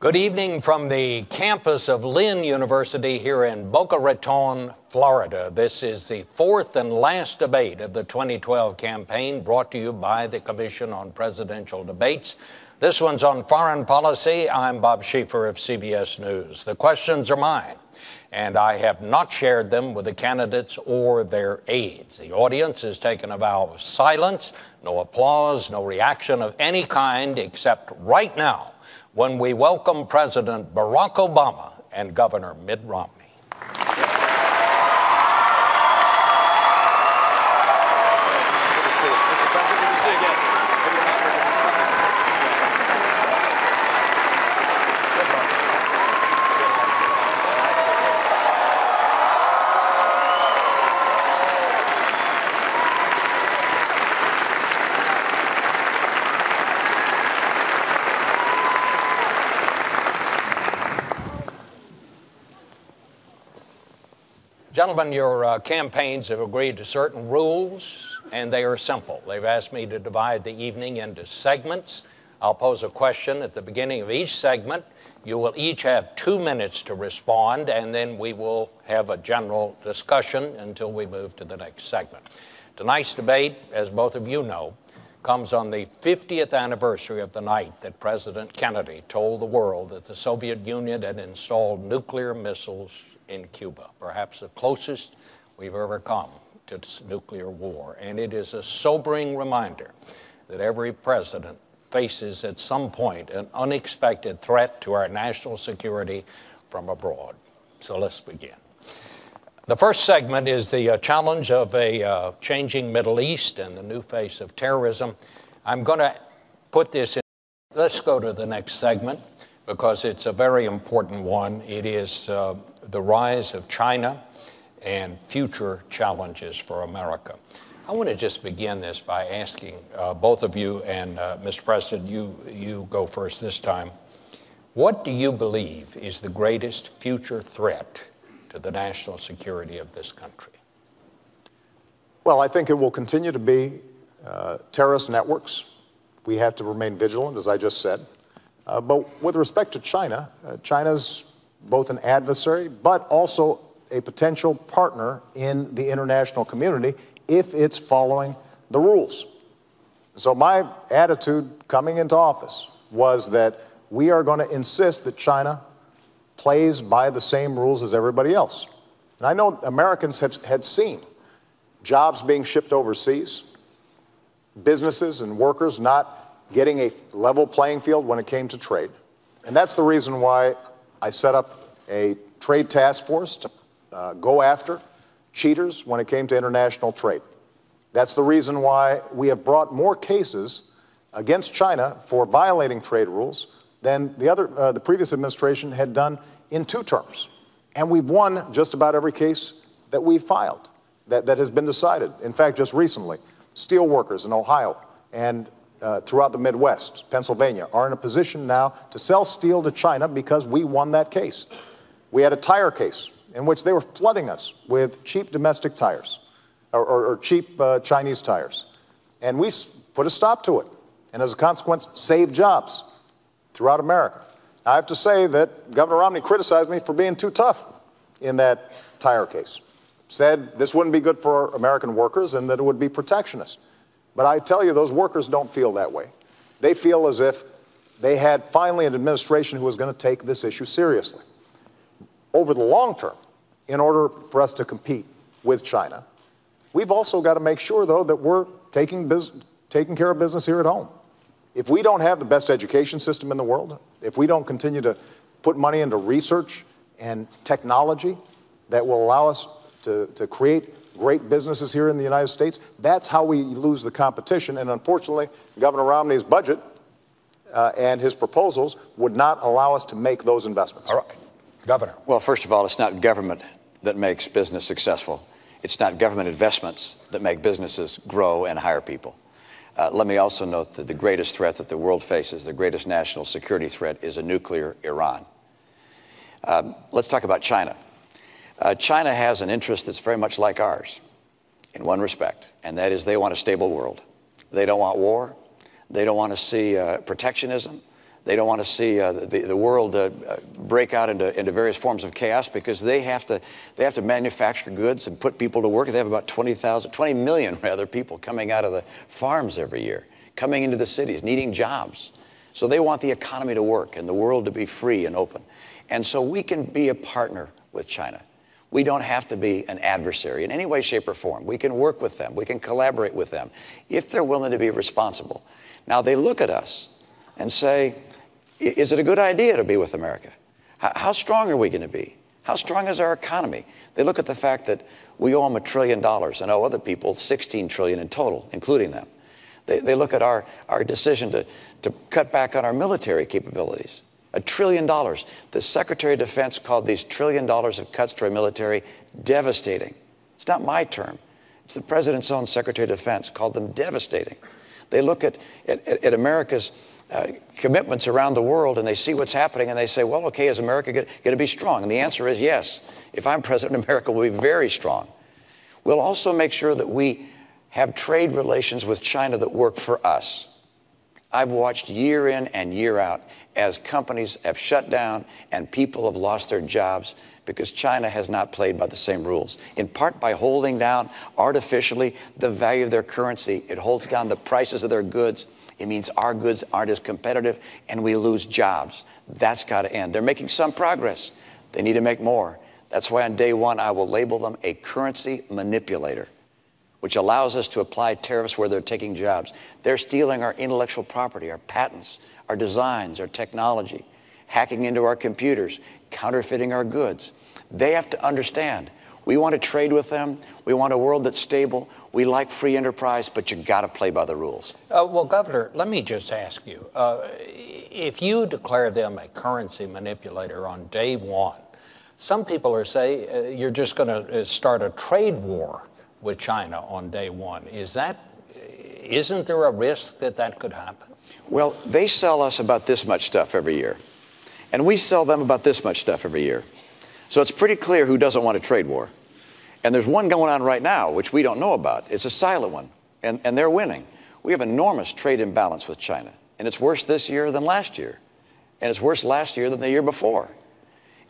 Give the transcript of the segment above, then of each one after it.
Good evening from the campus of Lynn University here in Boca Raton, Florida. This is the fourth and last debate of the 2012 campaign, brought to you by the Commission on Presidential Debates. This one's on foreign policy. I'm Bob Schieffer of CBS News. The questions are mine, and I have not shared them with the candidates or their aides. The audience has taken a vow of silence, no applause, no reaction of any kind, except right now, when we welcome President Barack Obama and Governor Mitt Romney. Gentlemen, your campaigns have agreed to certain rules, and they are simple. They've asked me to divide the evening into segments. I'll pose a question at the beginning of each segment. You will each have 2 minutes to respond, and then we will have a general discussion until we move to the next segment. Tonight's debate, as both of you know, comes on the 50th anniversary of the night that President Kennedy told the world that the Soviet Union had installed nuclear missiles in Cuba, perhaps the closest we've ever come to nuclear war. And it is a sobering reminder that every president faces at some point an unexpected threat to our national security from abroad. So let's begin. The first segment is the challenge of a changing Middle East and the new face of terrorism. I'm going to put this in. Let's go to the next segment, because it's a very important one. It is the rise of China and future challenges for America. I want to just begin this by asking both of you, and Mr. President, you go first this time. What do you believe is the greatest future threat to the national security of this country? Well, I think it will continue to be terrorist networks. We have to remain vigilant, as I just said. But with respect to China, China's both an adversary, but also a potential partner in the international community if it's following the rules. So my attitude coming into office was that we are going to insist that China plays by the same rules as everybody else. And I know Americans had seen jobs being shipped overseas, businesses and workers not getting a level playing field when it came to trade. And that's the reason why I set up a trade task force to go after cheaters when it came to international trade. That's the reason why we have brought more cases against China for violating trade rules than the previous administration had done in 2 terms. And we've won just about every case that we filed that has been decided. In fact, just recently, steel workers in Ohio and throughout the Midwest, Pennsylvania, are in a position now to sell steel to China because we won that case. We had a tire case in which they were flooding us with cheap domestic tires, or cheap Chinese tires. And we put a stop to it, and as a consequence, saved jobs throughout America. I have to say that Governor Romney criticized me for being too tough in that tire case. Said this wouldn't be good for American workers and that it would be protectionist. But I tell you, those workers don't feel that way. They feel as if they had finally an administration who was going to take this issue seriously. Over the long term, in order for us to compete with China, we've also got to make sure, though, that we're taking care of business here at home. If we don't have the best education system in the world, if we don't continue to put money into research and technology that will allow us to create great businesses here in the United States, that's how we lose the competition. And unfortunately, Governor Romney's budget and his proposals would not allow us to make those investments. All right. Governor. Well, first of all, it's not government that makes business successful. It's not government investments that make businesses grow and hire people. Let me also note that the greatest threat that the world faces, the greatest national security threat, is a nuclear Iran. Let's talk about China. China has an interest that's very much like ours in one respect, and that is they want a stable world. They don't want war. They don't want to see protectionism. They don't want to see the world break out into various forms of chaos, because they have to manufacture goods and put people to work. They have about 20 million rather people coming out of the farms every year, coming into the cities, needing jobs. So they want the economy to work and the world to be free and open. And so we can be a partner with China. We don't have to be an adversary in any way, shape, or form. We can work with them. We can collaborate with them if they're willing to be responsible. Now, they look at us and say, is it a good idea to be with America? How strong are we going to be? How strong is our economy? They look at the fact that we owe them $1 trillion and owe other people $16 trillion in total, including them. They look at our decision to cut back on our military capabilities. $1 trillion. The Secretary of Defense called these $1 trillion of cuts to our military devastating. It's not my term. It's the President's own Secretary of Defense called them devastating. They look at America's commitments around the world, and they see what's happening, and they say, well, okay, is America going to be strong? And the answer is yes. If I'm president, America will be very strong. We'll also make sure that we have trade relations with China that work for us. I've watched year in and year out as companies have shut down and people have lost their jobs because China has not played by the same rules, in part by holding down artificially the value of their currency. It holds down the prices of their goods. It means our goods aren't as competitive, and we lose jobs. That's got to end. They're making some progress. They need to make more. That's why on day one, I will label them a currency manipulator, which allows us to apply tariffs where they're taking jobs. They're stealing our intellectual property, our patents, our designs, our technology, hacking into our computers, counterfeiting our goods. They have to understand, we want to trade with them. We want a world that's stable. We like free enterprise, but you got to play by the rules. Well, Governor, let me just ask you, if you declare them a currency manipulator on day one, some people are saying you're just going to start a trade war with China on day one. Isn't there a risk that that could happen? Well, they sell us about this much stuff every year, and we sell them about this much stuff every year. So it's pretty clear who doesn't want a trade war. And there's one going on right now, which we don't know about. It's a silent one, and they're winning. We have enormous trade imbalance with China, and it's worse this year than last year, and it's worse last year than the year before.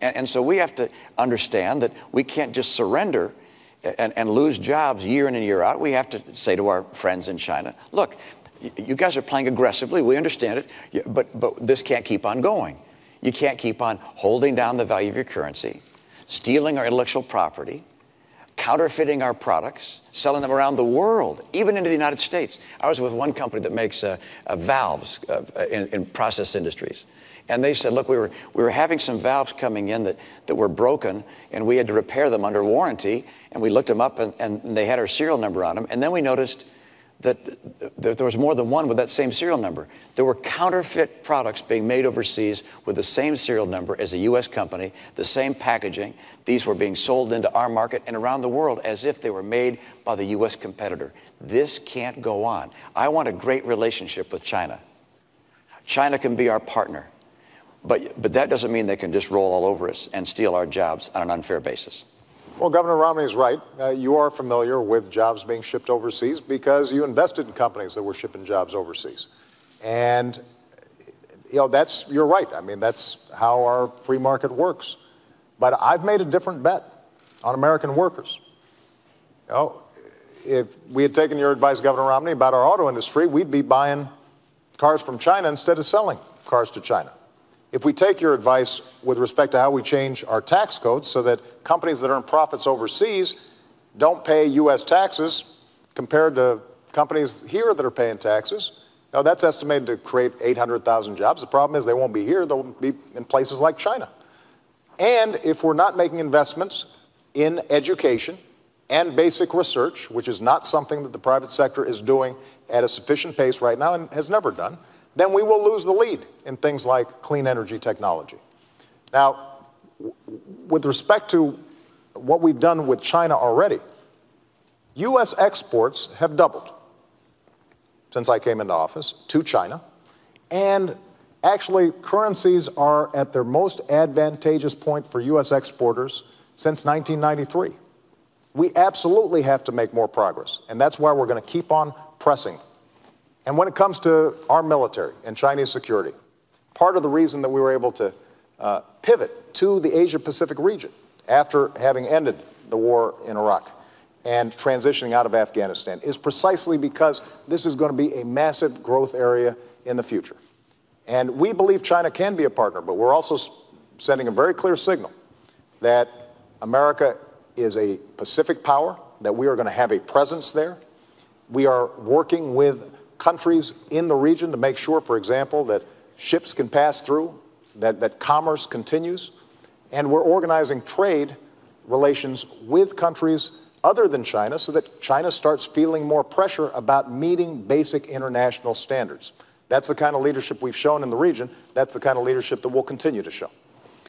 And so we have to understand that we can't just surrender and lose jobs year in and year out. We have to say to our friends in China, look, you guys are playing aggressively. We understand it, but this can't keep on going. You can't keep on holding down the value of your currency, stealing our intellectual property, counterfeiting our products, selling them around the world, even into the United States. I was with one company that makes valves in process industries. And they said, look, we were having some valves coming in that were broken, and we had to repair them under warranty. And we looked them up, and they had our serial number on them. And then we noticed that there was more than one with that same serial number. There were counterfeit products being made overseas with the same serial number as a U.S. company, the same packaging. These were being sold into our market and around the world as if they were made by the U.S. competitor. This can't go on. I want a great relationship with China. China can be our partner. But that doesn't mean they can just roll all over us and steal our jobs on an unfair basis. Well, Governor Romney is right. You are familiar with jobs being shipped overseas because you invested in companies that were shipping jobs overseas. And, you're right. I mean, that's how our free market works. But I've made a different bet on American workers. If we had taken your advice, Governor Romney, about our auto industry, we'd be buying cars from China instead of selling cars to China. If we take your advice with respect to how we change our tax codes so that companies that earn profits overseas don't pay U.S. taxes compared to companies here that are paying taxes, that's estimated to create 800,000 jobs. The problem is they won't be here. They'll be in places like China. And if we're not making investments in education and basic research, which is not something that the private sector is doing at a sufficient pace right now and has never done, then we will lose the lead in things like clean energy technology. Now, with respect to what we've done with China already, U.S. exports have doubled since I came into office to China, and actually currencies are at their most advantageous point for U.S. exporters since 1993. We absolutely have to make more progress, and that's why we're going to keep on pressing. And when it comes to our military and Chinese security, part of the reason that we were able to pivot to the Asia-Pacific region after having ended the war in Iraq and transitioning out of Afghanistan is precisely because this is going to be a massive growth area in the future. And we believe China can be a partner, but we're also sending a very clear signal that America is a Pacific power, that we are going to have a presence there. We are working with countries in the region to make sure, for example, that ships can pass through, that commerce continues, and we're organizing trade relations with countries other than China so that China starts feeling more pressure about meeting basic international standards. That's the kind of leadership we've shown in the region. That's the kind of leadership that we'll continue to show.